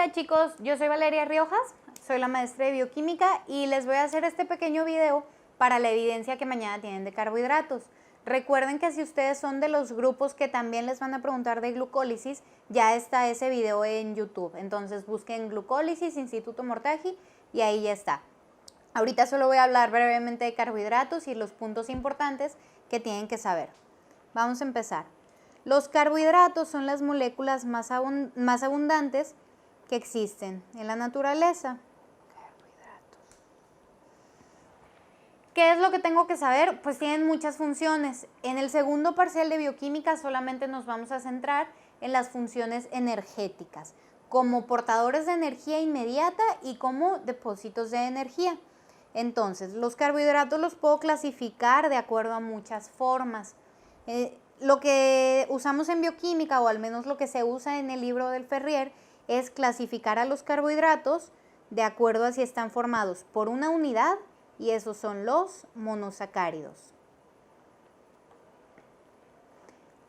Hola chicos, yo soy Valeria Riojas, soy la maestra de bioquímica y les voy a hacer este pequeño video para la evidencia que mañana tienen de carbohidratos. Recuerden que si ustedes son de los grupos que también les van a preguntar de glucólisis, ya está ese video en YouTube. Entonces busquen glucólisis, Instituto Mortagi y ahí ya está. Ahorita solo voy a hablar brevemente de carbohidratos y los puntos importantes que tienen que saber. Vamos a empezar. Los carbohidratos son las moléculas más abundantes que existen en la naturaleza. ¿Qué es lo que tengo que saber? Pues tienen muchas funciones. En el segundo parcial de bioquímica solamente nos vamos a centrar en las funciones energéticas, como portadores de energía inmediata y como depósitos de energía. Entonces, los carbohidratos los puedo clasificar de acuerdo a muchas formas. Lo que usamos en bioquímica, o al menos lo que se usa en el libro del Ferrier, es clasificar a los carbohidratos de acuerdo a si están formados por una unidad, y esos son los monosacáridos.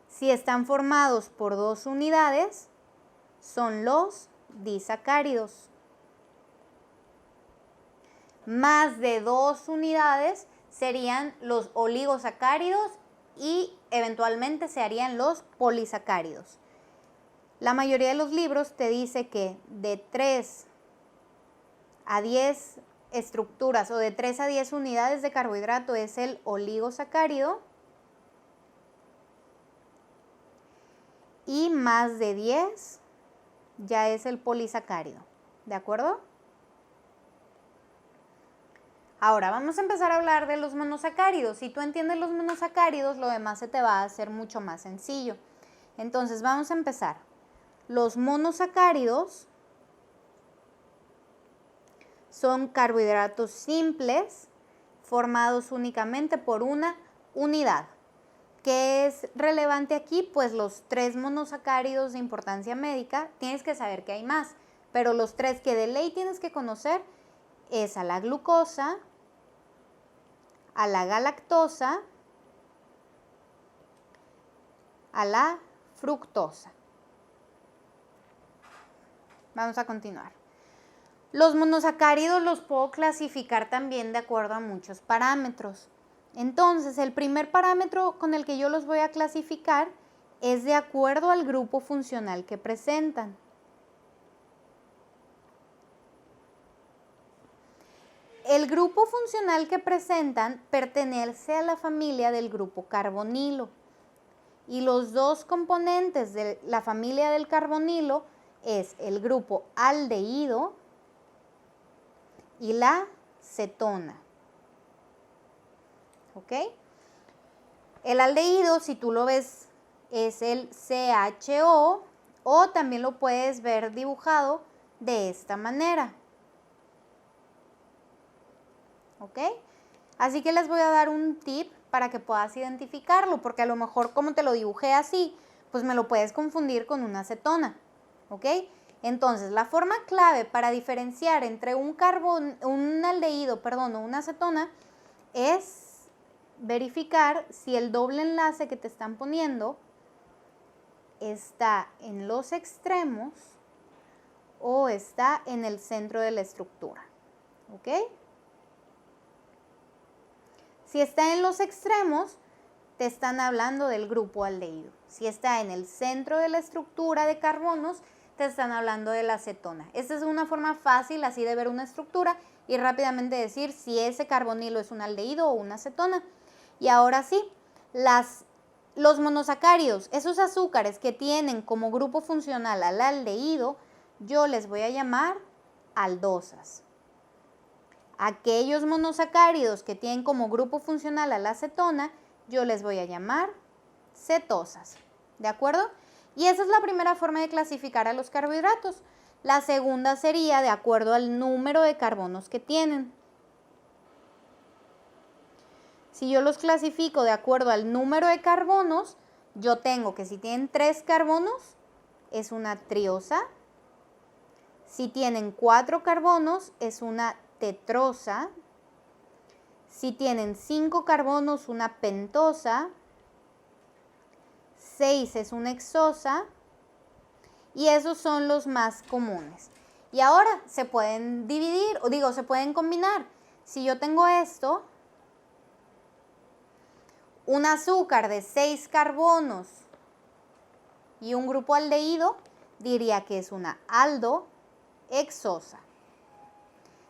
Si están formados por 2 unidades, son los disacáridos. Más de 2 unidades serían los oligosacáridos y eventualmente se harían los polisacáridos. La mayoría de los libros te dice que de 3 a 10 estructuras o de 3 a 10 unidades de carbohidrato es el oligosacárido y más de 10 ya es el polisacárido, ¿de acuerdo? Ahora vamos a empezar a hablar de los monosacáridos. Si tú entiendes los monosacáridos, lo demás se te va a hacer mucho más sencillo. Entonces vamos a empezar. Los monosacáridos son carbohidratos simples formados únicamente por una unidad. ¿Qué es relevante aquí? Pues los 3 monosacáridos de importancia médica. Tienes que saber que hay más, pero los 3 que de ley tienes que conocer es a la glucosa, a la galactosa, a la fructosa. Vamos a continuar. Los monosacáridos los puedo clasificar también de acuerdo a muchos parámetros. Entonces, el primer parámetro con el que yo los voy a clasificar es de acuerdo al grupo funcional que presentan. El grupo funcional que presentan pertenece a la familia del grupo carbonilo. Y los 2 componentes de la familia del carbonilo es el grupo aldehído y la cetona. ¿Ok? El aldehído, si tú lo ves, es el CHO, o también lo puedes ver dibujado de esta manera. ¿Ok? Así que les voy a dar un tip para que puedas identificarlo, porque a lo mejor como te lo dibujé así, pues me lo puedes confundir con una acetona. ¿Ok? Entonces, la forma clave para diferenciar entre un aldehído, o una acetona, es verificar si el doble enlace que te están poniendo está en los extremos o está en el centro de la estructura. ¿Ok? Si está en los extremos, te están hablando del grupo aldehído. Si está en el centro de la estructura de carbonos, te están hablando de la acetona. Esta es una forma fácil así de ver una estructura y rápidamente decir si ese carbonilo es un aldehído o una acetona. Y ahora sí, los monosacáridos, esos azúcares que tienen como grupo funcional al aldehído, yo les voy a llamar aldosas. Aquellos monosacáridos que tienen como grupo funcional a la acetona, yo les voy a llamar cetosas. ¿De acuerdo? Y esa es la primera forma de clasificar a los carbohidratos. La segunda sería de acuerdo al número de carbonos que tienen. Si yo los clasifico de acuerdo al número de carbonos, yo tengo que si tienen 3 carbonos, es una triosa. Si tienen 4 carbonos, es una tetrosa. Si tienen 5 carbonos, una pentosa. 6 es una hexosa y esos son los más comunes. Y ahora se pueden dividir, o digo, se pueden combinar. Si yo tengo esto, un azúcar de 6 carbonos y un grupo aldehído, diría que es una aldohexosa.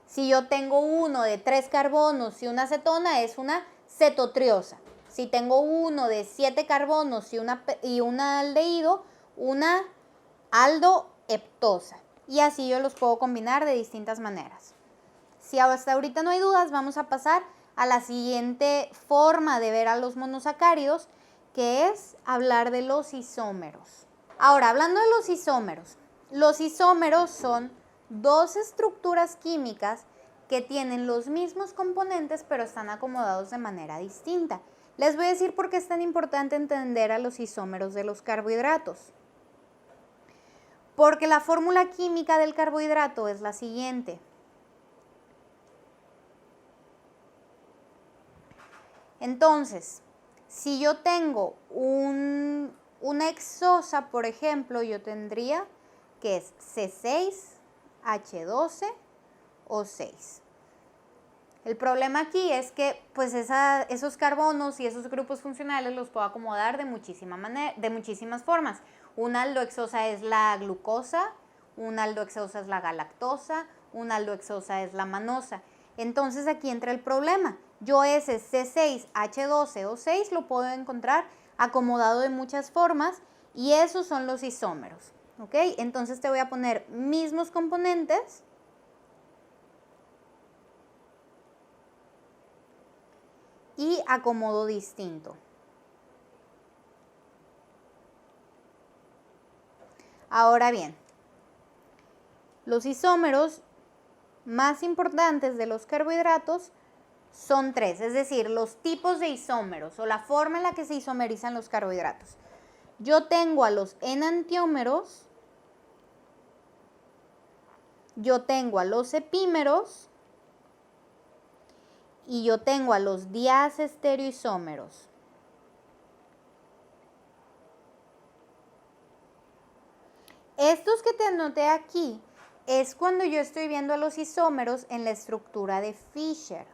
Si yo tengo uno de 3 carbonos y una cetona, es una cetotriosa. Si tengo uno de 7 carbonos y una aldehído, una aldoheptosa. Y así yo los puedo combinar de distintas maneras. Si hasta ahorita no hay dudas, vamos a pasar a la siguiente forma de ver a los monosacáridos, que es hablar de los isómeros. Ahora, hablando de los isómeros son dos estructuras químicas que tienen los mismos componentes pero están acomodados de manera distinta. Les voy a decir por qué es tan importante entender a los isómeros de los carbohidratos. Porque la fórmula química del carbohidrato es la siguiente. Entonces, si yo tengo una hexosa, por ejemplo, yo tendría que es C6H12O6. El problema aquí es que pues esos carbonos y esos grupos funcionales los puedo acomodar de muchísimas formas. Una aldohexosa es la glucosa, una aldohexosa es la galactosa, una aldohexosa es la manosa. Entonces aquí entra el problema. Yo ese C6H12O6 lo puedo encontrar acomodado de muchas formas y esos son los isómeros. ¿Ok? Entonces te voy a poner mismos componentes y acomodo distinto. Ahora bien, los isómeros más importantes de los carbohidratos son 3, es decir, los tipos de isómeros o la forma en la que se isomerizan los carbohidratos. Yo tengo a los enantiómeros, yo tengo a los epímeros y yo tengo a los diazestereoisómeros. Estos que te anoté aquí es cuando yo estoy viendo a los isómeros en la estructura de Fischer,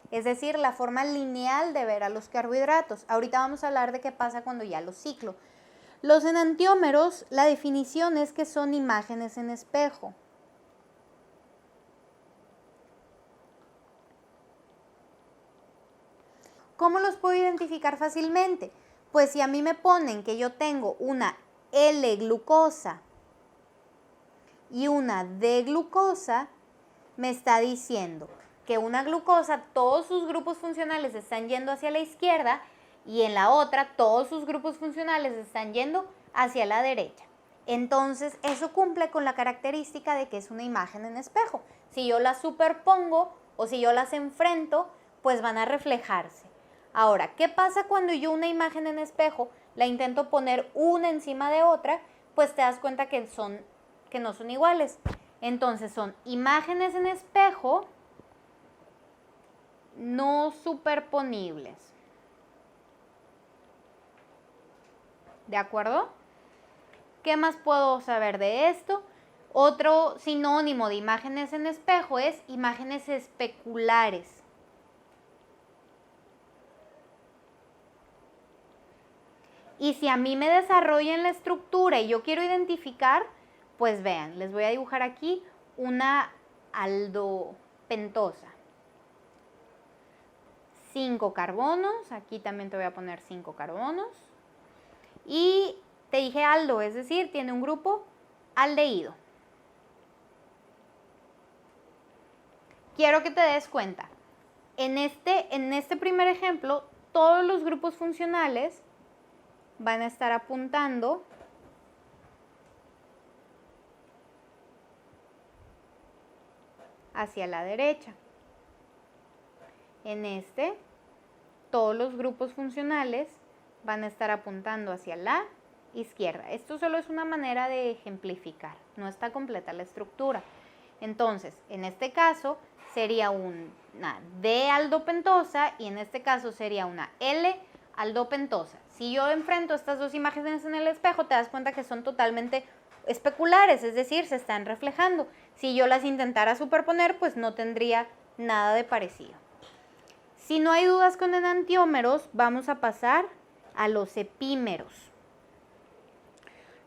es decir, la forma lineal de ver a los carbohidratos. Ahorita vamos a hablar de qué pasa cuando ya los ciclo. Los enantiómeros, la definición es que son imágenes en espejo. ¿Cómo los puedo identificar fácilmente? Pues si a mí me ponen que yo tengo una L-glucosa y una D-glucosa, me está diciendo que una glucosa, todos sus grupos funcionales están yendo hacia la izquierda y en la otra, todos sus grupos funcionales están yendo hacia la derecha. Entonces, eso cumple con la característica de que es una imagen en espejo. Si yo las superpongo o si yo las enfrento, pues van a reflejarse. Ahora, ¿qué pasa cuando yo una imagen en espejo la intento poner una encima de otra? Pues te das cuenta que no son iguales. Entonces son imágenes en espejo no superponibles. ¿De acuerdo? ¿Qué más puedo saber de esto? Otro sinónimo de imágenes en espejo es imágenes especulares. Y si a mí me desarrollan la estructura y yo quiero identificar, pues vean, les voy a dibujar aquí una aldopentosa. 5 carbonos, aquí también te voy a poner 5 carbonos. Y te dije aldo, es decir, tiene un grupo aldehído. Quiero que te des cuenta, en este primer ejemplo, todos los grupos funcionales van a estar apuntando hacia la derecha. En todos los grupos funcionales van a estar apuntando hacia la izquierda. Esto solo es una manera de ejemplificar, no está completa la estructura. Entonces, en este caso sería una D-aldopentosa y en este caso sería una L-aldopentosa. Si yo enfrento estas dos imágenes en el espejo, te das cuenta que son totalmente especulares, es decir, se están reflejando. Si yo las intentara superponer, pues no tendría nada de parecido. Si no hay dudas con enantiómeros, vamos a pasar a los epímeros.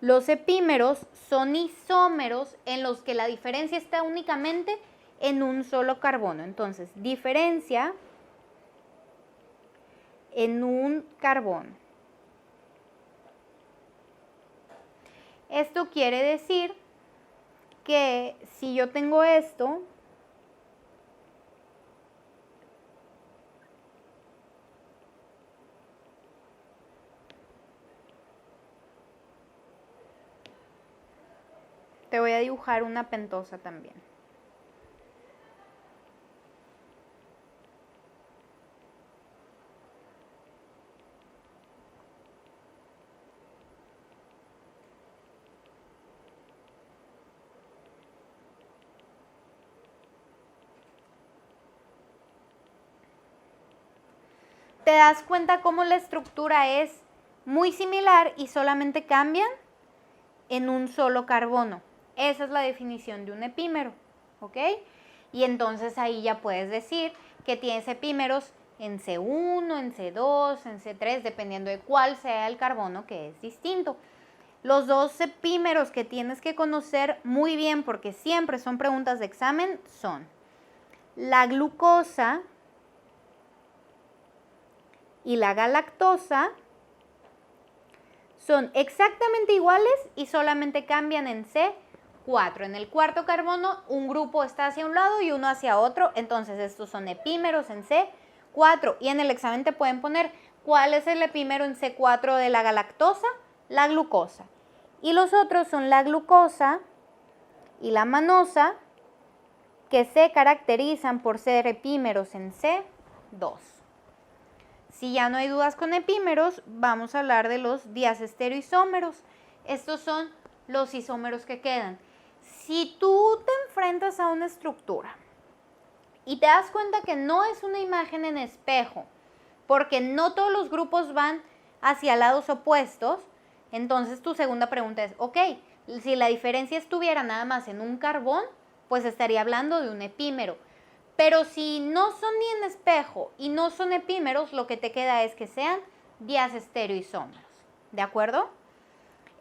Los epímeros son isómeros en los que la diferencia está únicamente en un solo carbono. Entonces, diferencia en un carbono. Esto quiere decir que si yo tengo esto, te voy a dibujar una pentosa también. ¿Te das cuenta cómo la estructura es muy similar y solamente cambian en un solo carbono? Esa es la definición de un epímero, ¿ok? Y entonces ahí ya puedes decir que tienes epímeros en C1, en C2, en C3, dependiendo de cuál sea el carbono que es distinto. Los dos epímeros que tienes que conocer muy bien, porque siempre son preguntas de examen, son la glucosa y la galactosa. Son exactamente iguales y solamente cambian en C4. En el cuarto carbono, un grupo está hacia un lado y uno hacia otro. Entonces, estos son epímeros en C4. Y en el examen te pueden poner cuál es el epímero en C4 de la galactosa, la glucosa. Y los otros son la glucosa y la manosa, que se caracterizan por ser epímeros en C2. Si ya no hay dudas con epímeros, vamos a hablar de los diacestereoisómeros. Estos son los isómeros que quedan. Si tú te enfrentas a una estructura y te das cuenta que no es una imagen en espejo, porque no todos los grupos van hacia lados opuestos, entonces tu segunda pregunta es, ok, si la diferencia estuviera nada más en un carbón, pues estaría hablando de un epímero. Pero si no son ni en espejo y no son epímeros, lo que te queda es que sean diacestereoisómeros. ¿De acuerdo?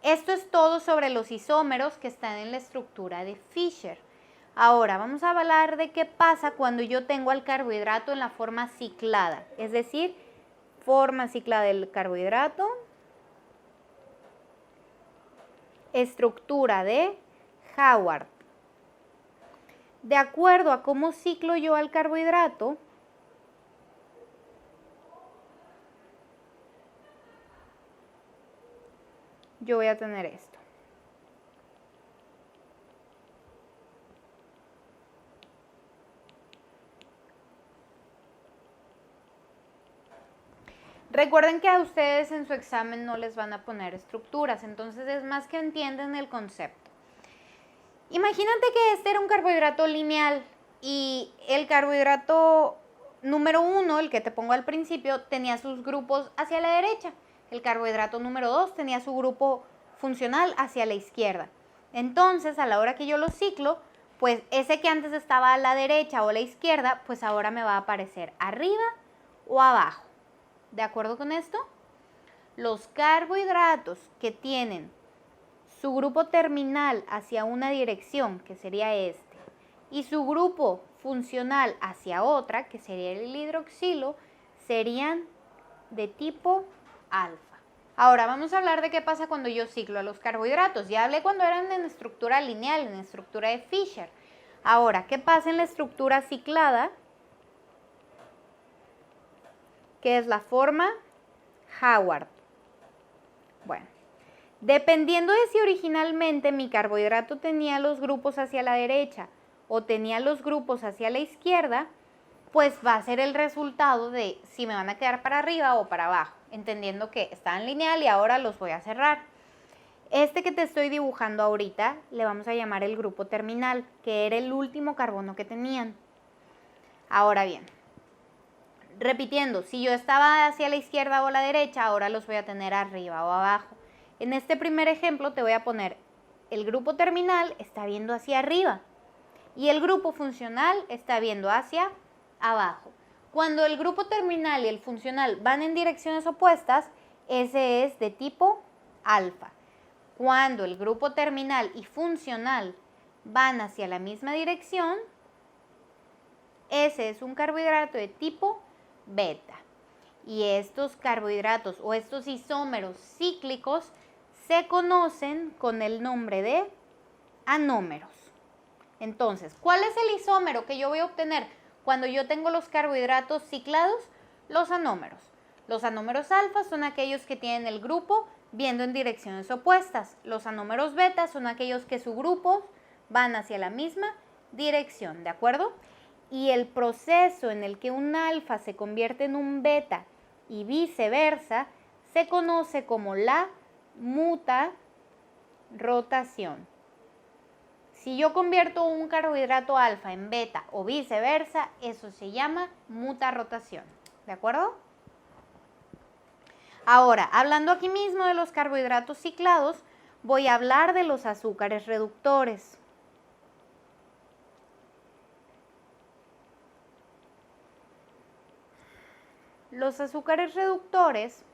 Esto es todo sobre los isómeros que están en la estructura de Fischer. Ahora vamos a hablar de qué pasa cuando yo tengo al carbohidrato en la forma ciclada. Es decir, forma ciclada del carbohidrato, estructura de Hayward. De acuerdo a cómo ciclo yo al carbohidrato, yo voy a tener esto. Recuerden que a ustedes en su examen no les van a poner estructuras, entonces es más que entienden el concepto. Imagínate que este era un carbohidrato lineal y el carbohidrato número 1, el que te pongo al principio, tenía sus grupos hacia la derecha. El carbohidrato número 2 tenía su grupo funcional hacia la izquierda. Entonces, a la hora que yo lo ciclo, pues ese que antes estaba a la derecha o a la izquierda, pues ahora me va a aparecer arriba o abajo. ¿De acuerdo con esto? Los carbohidratos que tienen su grupo terminal hacia una dirección, que sería este, y su grupo funcional hacia otra, que sería el hidroxilo, serían de tipo alfa. Ahora vamos a hablar de qué pasa cuando yo ciclo a los carbohidratos. Ya hablé cuando eran en estructura lineal, en estructura de Fischer. Ahora, ¿qué pasa en la estructura ciclada? Que es la forma Hayward. Bueno. Dependiendo de si originalmente mi carbohidrato tenía los grupos hacia la derecha o tenía los grupos hacia la izquierda, pues va a ser el resultado de si me van a quedar para arriba o para abajo, entendiendo que están lineal y ahora los voy a cerrar. Este que te estoy dibujando ahorita le vamos a llamar el grupo terminal, que era el último carbono que tenían. Ahora bien, repitiendo, si yo estaba hacia la izquierda o la derecha, ahora los voy a tener arriba o abajo. En este primer ejemplo te voy a poner el grupo terminal está viendo hacia arriba y el grupo funcional está viendo hacia abajo. Cuando el grupo terminal y el funcional van en direcciones opuestas, ese es de tipo alfa. Cuando el grupo terminal y funcional van hacia la misma dirección, ese es un carbohidrato de tipo beta. Y estos carbohidratos o estos isómeros cíclicos se conocen con el nombre de anómeros. Entonces, ¿cuál es el isómero que yo voy a obtener cuando yo tengo los carbohidratos ciclados? Los anómeros. Los anómeros alfa son aquellos que tienen el grupo viendo en direcciones opuestas. Los anómeros beta son aquellos que su grupo van hacia la misma dirección, ¿de acuerdo? Y el proceso en el que un alfa se convierte en un beta y viceversa se conoce como la mutarrotación. Si yo convierto un carbohidrato alfa en beta o viceversa, eso se llama mutarrotación, ¿de acuerdo? Ahora, hablando aquí mismo de los carbohidratos ciclados, voy a hablar de los azúcares reductores. Los azúcares reductores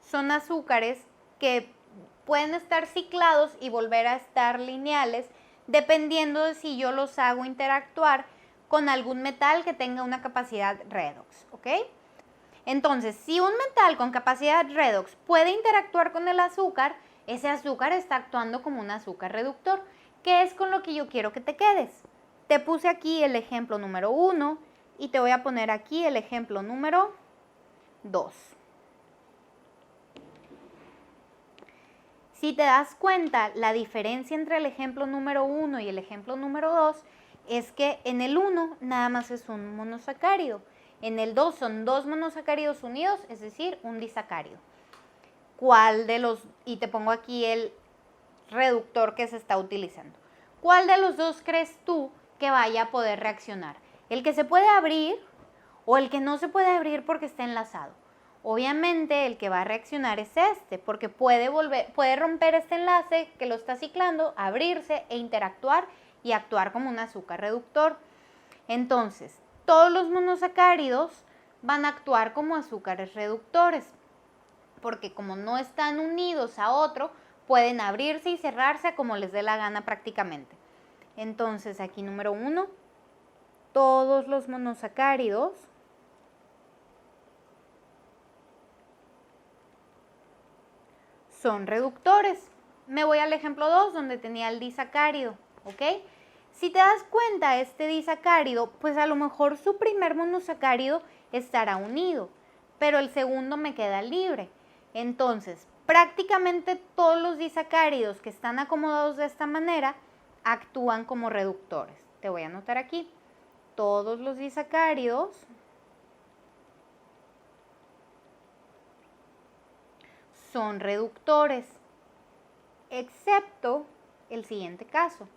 son azúcares que pueden estar ciclados y volver a estar lineales dependiendo de si yo los hago interactuar con algún metal que tenga una capacidad redox, ¿ok? Entonces, si un metal con capacidad redox puede interactuar con el azúcar, ese azúcar está actuando como un azúcar reductor, que es con lo que yo quiero que te quedes. Te puse aquí el ejemplo número 1 y te voy a poner aquí el ejemplo número 2. Si te das cuenta, la diferencia entre el ejemplo número 1 y el ejemplo número 2 es que en el 1 nada más es un monosacárido. En el 2 son dos monosacáridos unidos, es decir, un disacárido. ¿Cuál de los, y te pongo aquí el reductor que se está utilizando, cuál de los dos crees tú que vaya a poder reaccionar? ¿El que se puede abrir o el que no se puede abrir porque está enlazado? Obviamente el que va a reaccionar es este, porque puede romper este enlace que lo está ciclando, abrirse e interactuar y actuar como un azúcar reductor. Entonces, todos los monosacáridos van a actuar como azúcares reductores, porque como no están unidos a otro, pueden abrirse y cerrarse como les dé la gana prácticamente. Entonces, aquí número 1, todos los monosacáridos son reductores. Me voy al ejemplo 2 donde tenía el disacárido, ¿ok? Si te das cuenta, este disacárido, pues a lo mejor su primer monosacárido estará unido, pero el segundo me queda libre. Entonces, prácticamente todos los disacáridos que están acomodados de esta manera actúan como reductores. Te voy a anotar aquí, todos los disacáridos son reductores, excepto el siguiente caso.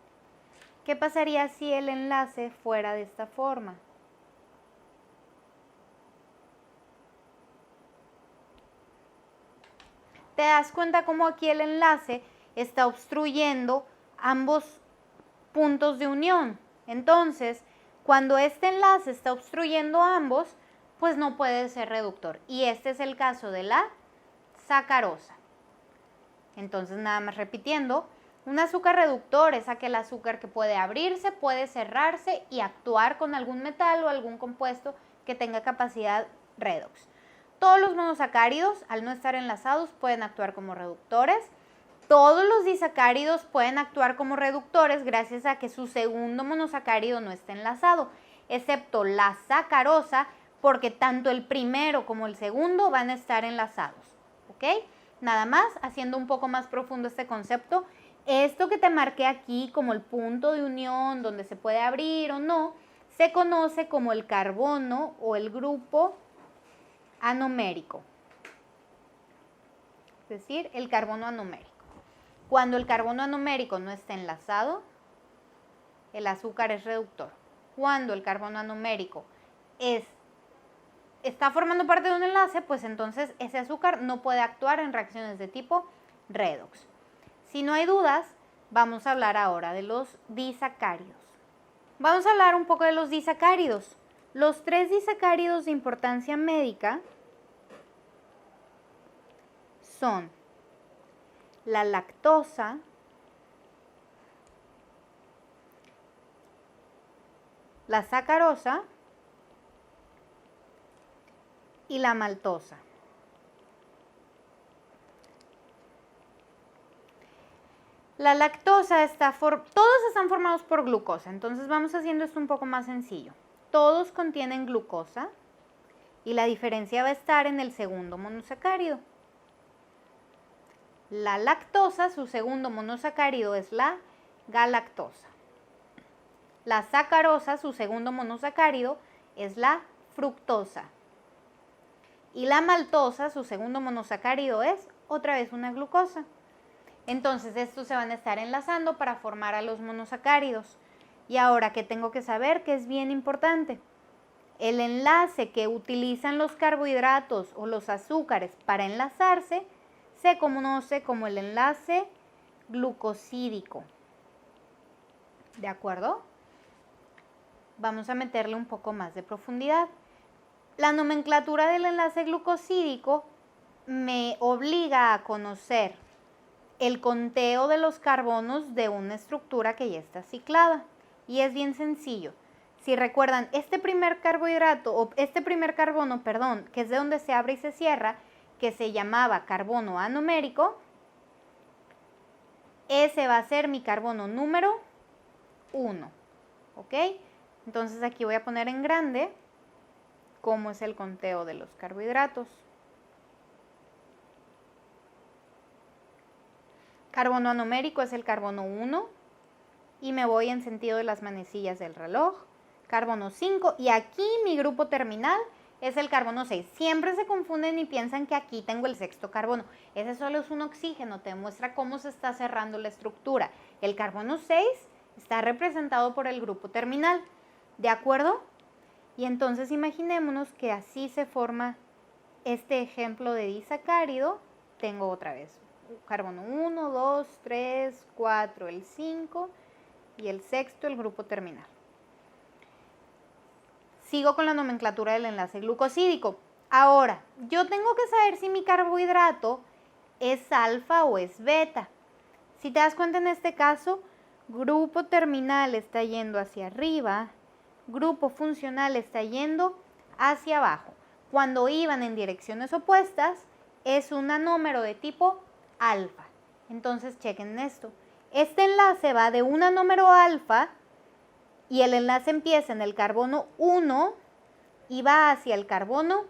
¿Qué pasaría si el enlace fuera de esta forma? ¿Te das cuenta cómo aquí el enlace está obstruyendo ambos puntos de unión? Entonces, cuando este enlace está obstruyendo ambos, pues no puede ser reductor. Y este es el caso de la sacarosa. Entonces, nada más repitiendo, un azúcar reductor es aquel azúcar que puede abrirse, puede cerrarse y actuar con algún metal o algún compuesto que tenga capacidad redox. Todos los monosacáridos, al no estar enlazados, pueden actuar como reductores. Todos los disacáridos pueden actuar como reductores gracias a que su segundo monosacárido no está enlazado, excepto la sacarosa, porque tanto el primero como el segundo van a estar enlazados, ¿ok? Nada más, haciendo un poco más profundo este concepto, esto que te marqué aquí como el punto de unión donde se puede abrir o no, se conoce como el carbono o el grupo anomérico, es decir, el carbono anomérico. Cuando el carbono anomérico no está enlazado, el azúcar es reductor. Cuando el carbono anomérico es está formando parte de un enlace, pues entonces ese azúcar no puede actuar en reacciones de tipo redox. Si no hay dudas, vamos a hablar ahora de los disacáridos. Vamos a hablar un poco de los disacáridos. Los 3 disacáridos de importancia médica son la lactosa, la sacarosa y la maltosa. La lactosa todos están formados por glucosa, entonces vamos haciendo esto un poco más sencillo. Todos contienen glucosa y la diferencia va a estar en el segundo monosacárido. La lactosa, su segundo monosacárido es la galactosa. La sacarosa, su segundo monosacárido es la fructosa. Y la maltosa, su segundo monosacárido es otra vez una glucosa. Entonces estos se van a estar enlazando para formar a los monosacáridos. Y ahora, ¿qué tengo que saber? Que es bien importante. El enlace que utilizan los carbohidratos o los azúcares para enlazarse se conoce como el enlace glucosídico. ¿De acuerdo? Vamos a meterle un poco más de profundidad. La nomenclatura del enlace glucosídico me obliga a conocer el conteo de los carbonos de una estructura que ya está ciclada. Y es bien sencillo. Si recuerdan, este primer carbono, que es de donde se abre y se cierra, que se llamaba carbono anomérico, ese va a ser mi carbono número 1. ¿Ok? Entonces aquí voy a poner en grande cómo es el conteo de los carbohidratos. Carbono anomérico es el carbono 1 y me voy en sentido de las manecillas del reloj. Carbono 5 y aquí mi grupo terminal es el carbono 6. Siempre se confunden y piensan que aquí tengo el sexto carbono. Ese solo es un oxígeno, te muestra cómo se está cerrando la estructura. El carbono 6 está representado por el grupo terminal. ¿De acuerdo? Y entonces imaginémonos que así se forma este ejemplo de disacárido. Tengo otra vez carbono 1, 2, 3, 4, el 5 y el sexto, el grupo terminal. Sigo con la nomenclatura del enlace glucosídico. Ahora, yo tengo que saber si mi carbohidrato es alfa o es beta. Si te das cuenta en este caso, grupo terminal está yendo hacia arriba, grupo funcional está yendo hacia abajo. Cuando iban en direcciones opuestas, es un anómero de tipo alfa. Entonces, chequen esto. Este enlace va de un anómero alfa y el enlace empieza en el carbono 1 y va hacia el carbono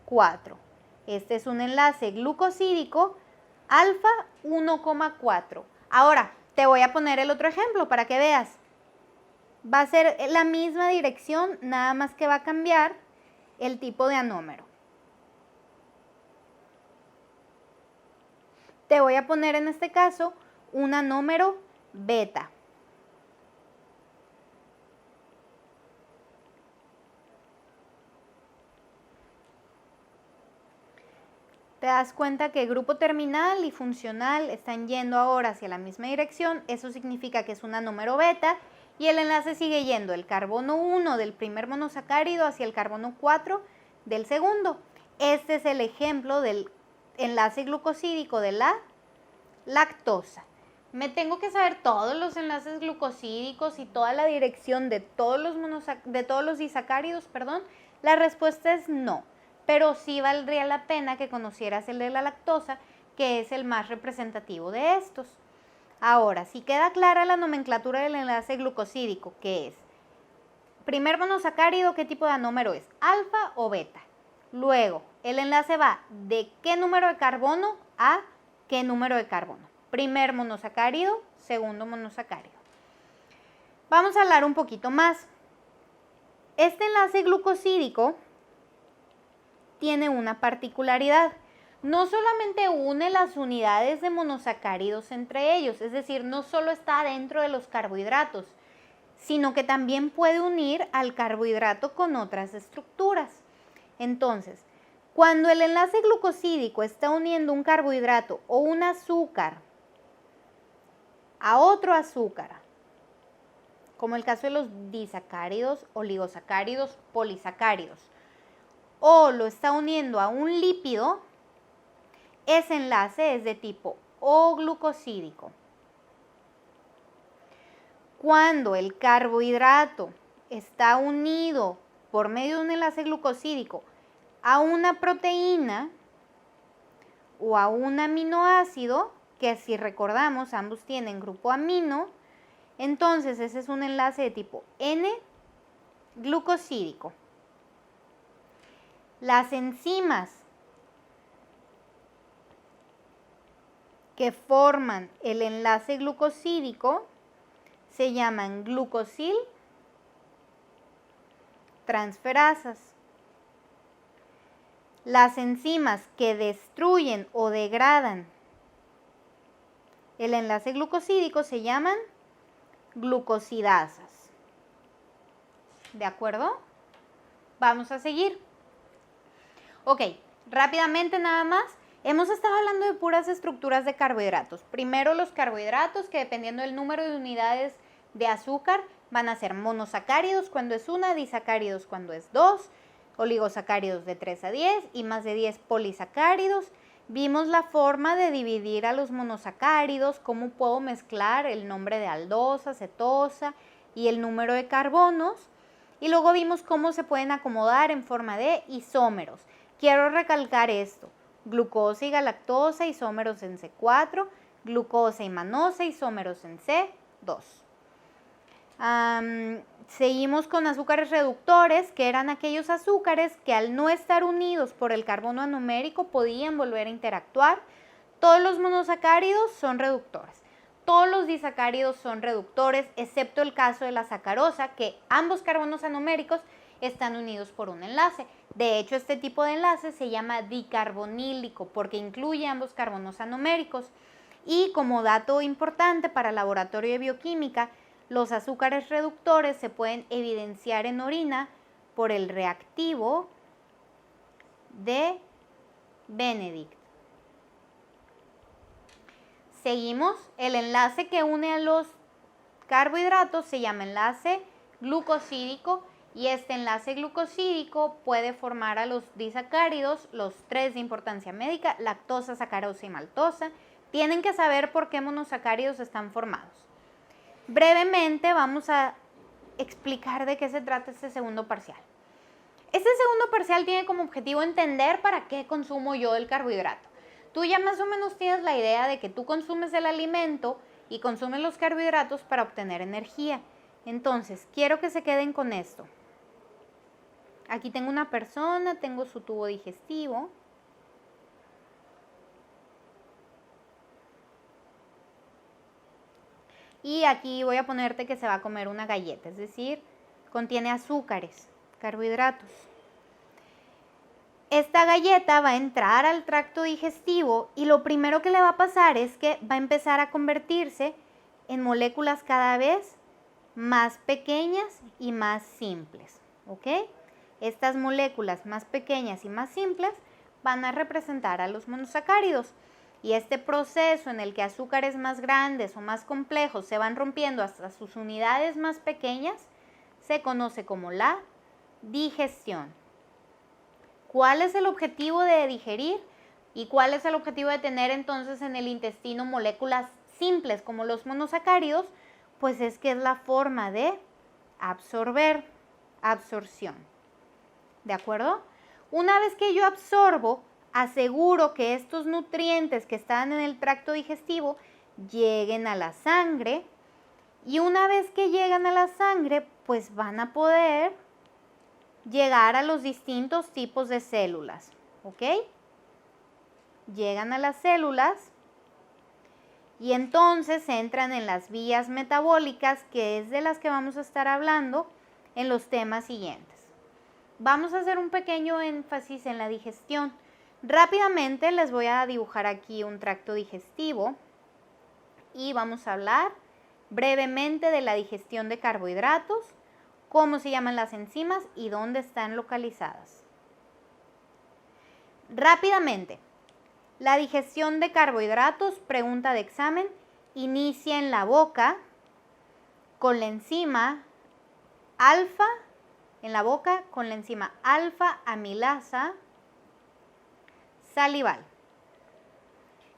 4. Este es un enlace glucosídico alfa 1,4. Ahora, te voy a poner el otro ejemplo para que veas. Va a ser la misma dirección, nada más que va a cambiar el tipo de anómero. Te voy a poner en este caso un anómero beta. Te das cuenta que grupo terminal y funcional están yendo ahora hacia la misma dirección. Eso significa que es un anómero beta y el enlace sigue yendo el carbono 1 del primer monosacárido hacia el carbono 4 del segundo. Este es el ejemplo del enlace glucosídico de la lactosa. Me tengo que saber todos los enlaces glucosídicos y toda la dirección de todos los disacáridos, perdón. La respuesta es no, pero sí valdría la pena que conocieras el de la lactosa, que es el más representativo de estos. Ahora, si queda clara la nomenclatura del enlace glucosídico, ¿qué es? Primer monosacárido, ¿qué tipo de anómero es? ¿Alfa o beta? Luego, el enlace va de qué número de carbono a qué número de carbono. Primer monosacárido, segundo monosacárido. Vamos a hablar un poquito más. Este enlace glucosídico tiene una particularidad. No solamente une las unidades de monosacáridos entre ellos, es decir, no solo está dentro de los carbohidratos, sino que también puede unir al carbohidrato con otras estructuras. Entonces, cuando el enlace glucosídico está uniendo un carbohidrato o un azúcar a otro azúcar, como el caso de los disacáridos, oligosacáridos, polisacáridos, o lo está uniendo a un lípido, ese enlace es de tipo O-glucosídico. Cuando el carbohidrato está unido por medio de un enlace glucosídico a una proteína o a un aminoácido, que si recordamos ambos tienen grupo amino, entonces ese es un enlace de tipo N-glucosídico. Las enzimas que forman el enlace glucosídico se llaman glucosil transferasas. Las enzimas que destruyen o degradan el enlace glucosídico se llaman glucosidasas. ¿De acuerdo? Vamos a seguir. Ok, rápidamente nada más. Hemos estado hablando de puras estructuras de carbohidratos. Primero los carbohidratos, que dependiendo del número de unidades de azúcar, van a ser monosacáridos cuando es 1, disacáridos cuando es 2, oligosacáridos de 3 a 10 y más de 10 polisacáridos. Vimos la forma de dividir a los monosacáridos, cómo puedo mezclar el nombre de aldosa, cetosa y el número de carbonos. Y luego vimos cómo se pueden acomodar en forma de isómeros. Quiero recalcar esto: glucosa y galactosa, isómeros en C4, glucosa y manosa, isómeros en C2. Seguimos con azúcares reductores, que eran aquellos azúcares que al no estar unidos por el carbono anomérico podían volver a interactuar. Todos los monosacáridos son reductores. Todos los disacáridos son reductores, excepto el caso de la sacarosa, que ambos carbonos anoméricos están unidos por un enlace. De hecho, este tipo de enlace se llama dicarbonílico porque incluye ambos carbonos anoméricos. Y como dato importante para el laboratorio de bioquímica, los azúcares reductores se pueden evidenciar en orina por el reactivo de Benedict. Seguimos. El enlace que une a los carbohidratos se llama enlace glucosídico y este enlace glucosídico puede formar a los disacáridos, los 3 de importancia médica, lactosa, sacarosa y maltosa. Tienen que saber por qué monosacáridos están formados. Brevemente vamos a explicar de qué se trata este segundo parcial. Este segundo parcial tiene como objetivo entender para qué consumo yo el carbohidrato. Tú ya más o menos tienes la idea de que tú consumes el alimento y consumes los carbohidratos para obtener energía. Entonces, quiero que se queden con esto. Aquí tengo una persona, tengo su tubo digestivo. Y aquí voy a ponerte que se va a comer una galleta, es decir, contiene azúcares, carbohidratos. Esta galleta va a entrar al tracto digestivo y lo primero que le va a pasar es que va a empezar a convertirse en moléculas cada vez más pequeñas y más simples, ¿ok? Estas moléculas más pequeñas y más simples van a representar a los monosacáridos. Y este proceso en el que azúcares más grandes o más complejos se van rompiendo hasta sus unidades más pequeñas se conoce como la digestión. ¿Cuál es el objetivo de digerir? ¿Y cuál es el objetivo de tener entonces en el intestino moléculas simples como los monosacáridos? Pues es que es la forma de absorber, absorción. ¿De acuerdo? Una vez que yo absorbo, aseguro que estos nutrientes que están en el tracto digestivo lleguen a la sangre y una vez que llegan a la sangre, pues van a poder llegar a los distintos tipos de células, ¿ok? Llegan a las células y entonces entran en las vías metabólicas, que es de las que vamos a estar hablando en los temas siguientes. Vamos a hacer un pequeño énfasis en la digestión. Rápidamente les voy a dibujar aquí un tracto digestivo y vamos a hablar brevemente de la digestión de carbohidratos, cómo se llaman las enzimas y dónde están localizadas. Rápidamente, la digestión de carbohidratos, pregunta de examen, inicia en la boca con la enzima alfa, alfa amilasa salival.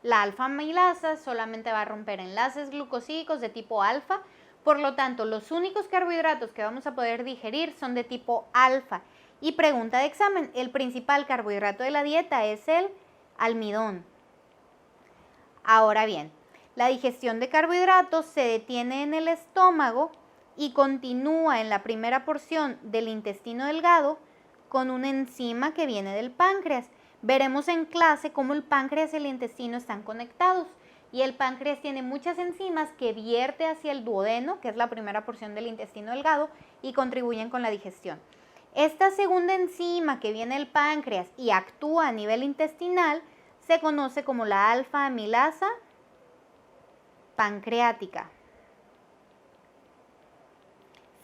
La alfa amilasa solamente va a romper enlaces glucosídicos de tipo alfa, por lo tanto, los únicos carbohidratos que vamos a poder digerir son de tipo alfa. Y pregunta de examen, el principal carbohidrato de la dieta es el almidón. Ahora bien, la digestión de carbohidratos se detiene en el estómago y continúa en la primera porción del intestino delgado con una enzima que viene del páncreas. Veremos en clase cómo el páncreas y el intestino están conectados y el páncreas tiene muchas enzimas que vierte hacia el duodeno, que es la primera porción del intestino delgado, y contribuyen con la digestión. Esta segunda enzima que viene del páncreas y actúa a nivel intestinal se conoce como la alfa amilasa pancreática.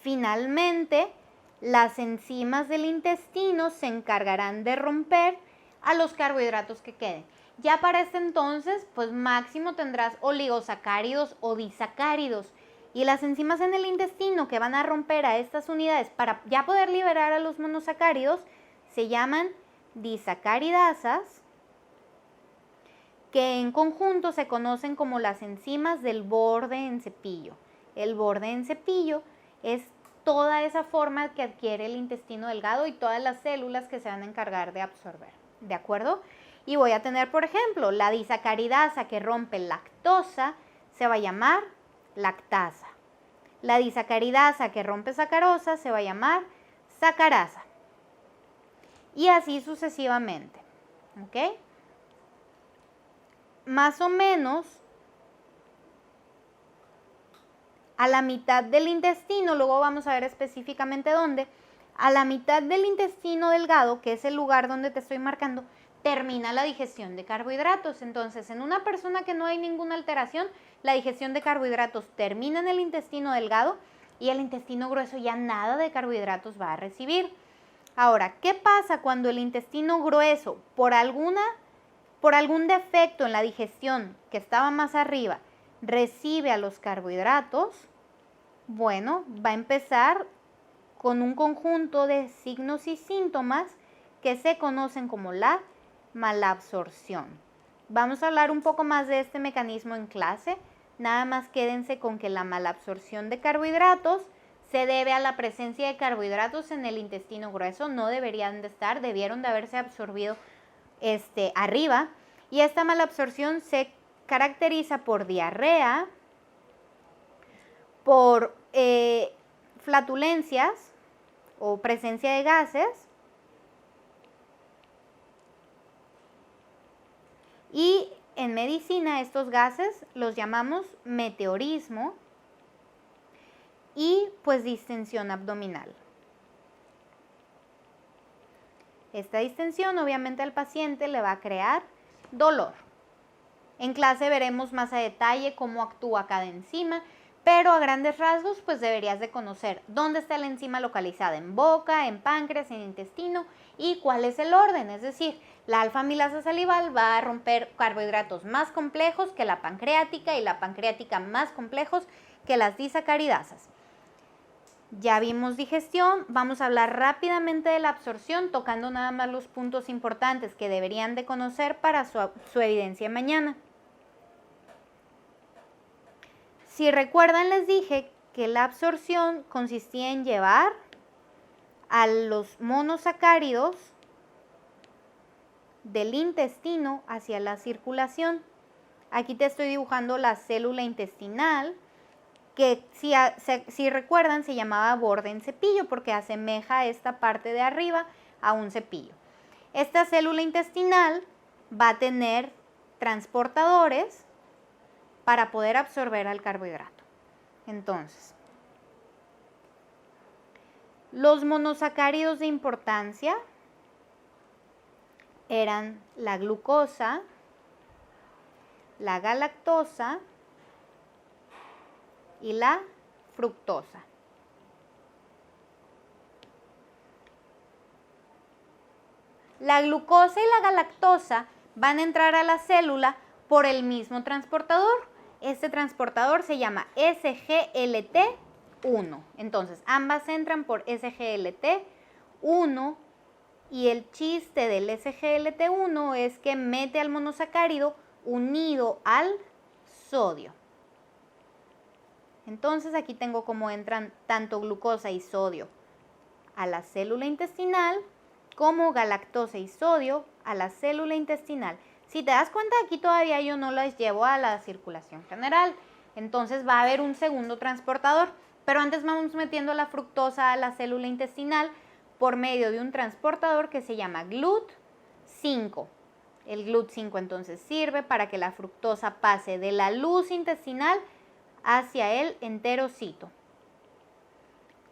Finalmente, las enzimas del intestino se encargarán de romper a los carbohidratos que queden. Ya para este entonces, pues máximo tendrás oligosacáridos o disacáridos. Y las enzimas en el intestino que van a romper a estas unidades para ya poder liberar a los monosacáridos se llaman disacaridasas, que en conjunto se conocen como las enzimas del borde en cepillo. El borde en cepillo es toda esa forma que adquiere el intestino delgado y todas las células que se van a encargar de absorber. ¿De acuerdo? Y voy a tener, por ejemplo, la disacaridasa que rompe lactosa se va a llamar lactasa. La disacaridasa que rompe sacarosa se va a llamar sacarasa. Y así sucesivamente. ¿Ok? Más o menos a la mitad del intestino, luego vamos a ver específicamente dónde, a la mitad del intestino delgado, que es el lugar donde te estoy marcando, termina la digestión de carbohidratos. Entonces, en una persona que no hay ninguna alteración, la digestión de carbohidratos termina en el intestino delgado y el intestino grueso ya nada de carbohidratos va a recibir. Ahora, ¿qué pasa cuando el intestino grueso, por algún defecto en la digestión que estaba más arriba, recibe a los carbohidratos? Bueno, va a empezar con un conjunto de signos y síntomas que se conocen como la malabsorción. Vamos a hablar un poco más de este mecanismo en clase. Nada más quédense con que la malabsorción de carbohidratos se debe a la presencia de carbohidratos en el intestino grueso. No deberían de estar, debieron de haberse absorbido arriba. Y esta malabsorción se caracteriza por diarrea, por flatulencias o presencia de gases y en medicina estos gases los llamamos meteorismo y pues distensión abdominal. Esta distensión obviamente al paciente le va a crear dolor. En clase veremos más a detalle cómo actúa cada enzima, pero a grandes rasgos pues deberías de conocer dónde está la enzima localizada, en boca, en páncreas, en intestino y cuál es el orden. Es decir, la alfa amilasa salival va a romper carbohidratos más complejos que la pancreática y la pancreática más complejos que las disacaridasas. Ya vimos digestión, vamos a hablar rápidamente de la absorción, tocando nada más los puntos importantes que deberían de conocer para su evidencia mañana. Si recuerdan, les dije que la absorción consistía en llevar a los monosacáridos del intestino hacia la circulación. Aquí te estoy dibujando la célula intestinal, que si recuerdan se llamaba borde en cepillo porque asemeja esta parte de arriba a un cepillo. Esta célula intestinal va a tener transportadores para poder absorber al carbohidrato. Entonces, los monosacáridos de importancia eran la glucosa, la galactosa y la fructosa. La glucosa y la galactosa van a entrar a la célula por el mismo transportador. Este transportador se llama SGLT1. Entonces, ambas entran por SGLT1 y el chiste del SGLT1 es que mete al monosacárido unido al sodio. Entonces, aquí tengo cómo entran tanto glucosa y sodio a la célula intestinal como galactosa y sodio a la célula intestinal. Si te das cuenta, aquí todavía yo no las llevo a la circulación general. Entonces va a haber un segundo transportador. Pero antes vamos metiendo la fructosa a la célula intestinal por medio de un transportador que se llama GLUT5. El GLUT5 entonces sirve para que la fructosa pase de la luz intestinal hacia el enterocito.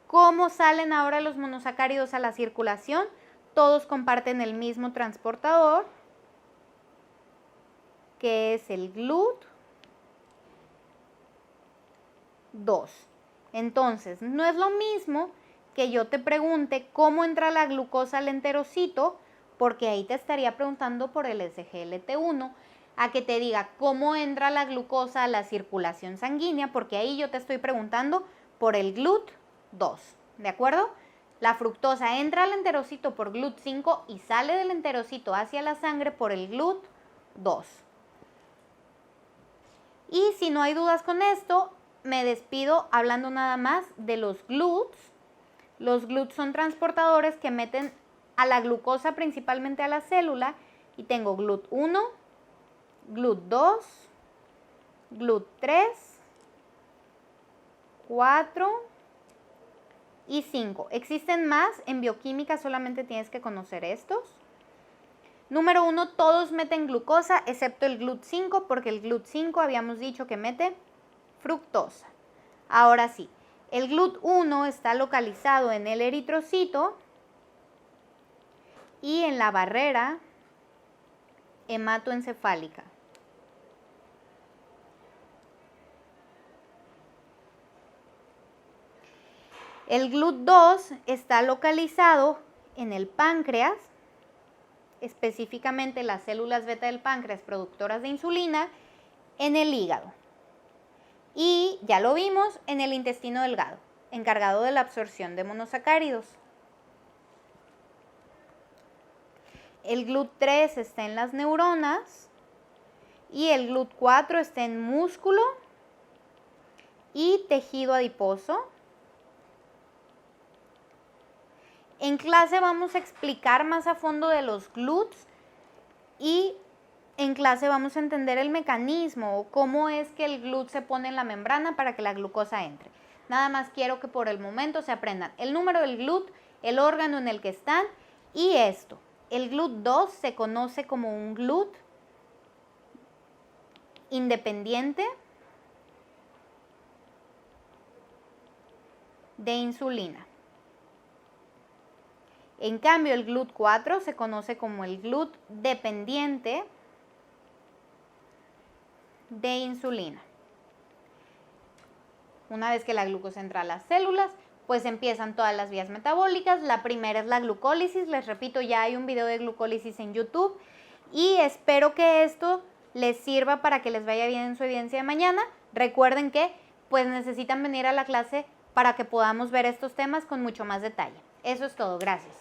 ¿Cómo salen ahora los monosacáridos a la circulación? Todos comparten el mismo transportador, que es el GLUT2. Entonces, no es lo mismo que yo te pregunte cómo entra la glucosa al enterocito, porque ahí te estaría preguntando por el SGLT1, a que te diga cómo entra la glucosa a la circulación sanguínea, porque ahí yo te estoy preguntando por el GLUT2, ¿de acuerdo? La fructosa entra al enterocito por GLUT5 y sale del enterocito hacia la sangre por el GLUT2. Y si no hay dudas con esto, me despido hablando nada más de los GLUTs. Los GLUTs son transportadores que meten a la glucosa principalmente a la célula y tengo GLUT1, GLUT2, GLUT3, 4 y 5. Existen más, en bioquímica solamente tienes que conocer estos. Número 1, todos meten glucosa excepto el GLUT5 porque el GLUT5 habíamos dicho que mete fructosa. Ahora sí, el GLUT1 está localizado en el eritrocito y en la barrera hematoencefálica. El GLUT2 está localizado en el páncreas, específicamente las células beta del páncreas productoras de insulina, en el hígado. Y ya lo vimos en el intestino delgado, encargado de la absorción de monosacáridos. El GLUT3 está en las neuronas y el GLUT4 está en músculo y tejido adiposo. En clase vamos a explicar más a fondo de los GLUTs y en clase vamos a entender el mecanismo o cómo es que el GLUT se pone en la membrana para que la glucosa entre. Nada más quiero que por el momento se aprendan el número del GLUT, el órgano en el que están y esto. El GLUT2 se conoce como un GLUT independiente de insulina. En cambio, el GLUT4 se conoce como el GLUT dependiente de insulina. Una vez que la glucosa entra a las células, pues empiezan todas las vías metabólicas. La primera es la glucólisis. Les repito, ya hay un video de glucólisis en YouTube. Y espero que esto les sirva para que les vaya bien en su evidencia de mañana. Recuerden que pues necesitan venir a la clase para que podamos ver estos temas con mucho más detalle. Eso es todo. Gracias.